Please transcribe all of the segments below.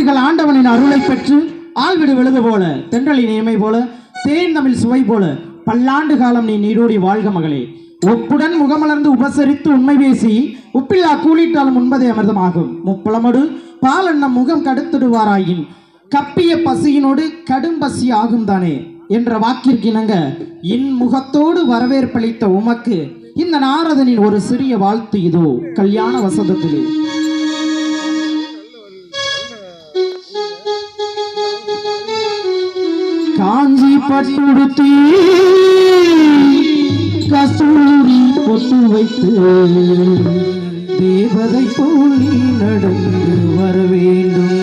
பல்லாண்டுகள் ஆண்டவனின் அருளை பெற்று ஆழ்விடு விழுது போல தென்றலின் இனிமை போல தேன் தமிழ் சுவை போல பல்லாண்டு காலம் நீ நீடோடி வாழ்க மகளே. ஒப்புடன் முகமலர்ந்து உபசரித்து உண்மை பேசி உப்பில்லா கூலிட்டாலும் உண்பதே அமிர்தமாகும். முப்பழமடு பாலண்ணம் முகம் கடுத்துடுவாராயின் கப்பிய பசியினோடு கடும் பசி ஆகும் தானே என்ற வாக்கிற்கிணங்க இன்முகத்தோடு வரவேற்பளித்த உமக்கு இந்த நாரதனின் ஒரு சிறிய வாழ்த்து இதோ கல்யாண வசந்தத்திலே. காஞ்சி பட்டுடுத்தி கஸ்தூரி பொட்டு வைத்து தேவதை போல் நீ நடந்து வர வேண்டும்.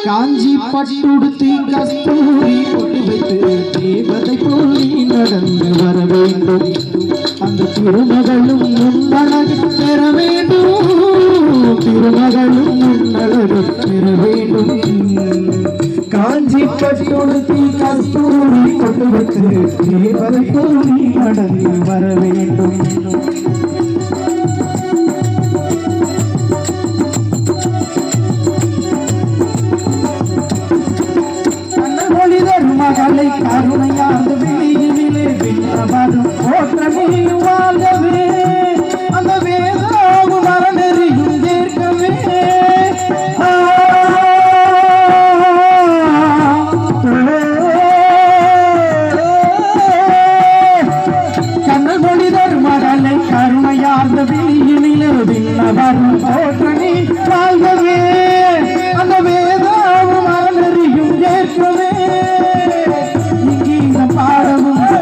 காஞ்சி பட்டுடுத்தி கஸ்தூரி பொட்டு வைத்து தேவதை போல் நீ நடந்து வர வேண்டும். அந்த திருமகளும் முன்னழகு பெற வேண்டும். திருமகளும் முன்னழகு பெற வேண்டும். காஞ்சி பட்டுடுத்தி கஸ்தூரி பொட்டு வைத்து தேவதை போல் நீ நடந்து வர வேண்டும். மகளை கருணையார்ந்து வெளியிலே விண்ணவரும் போற்றமே வாழ்கவே.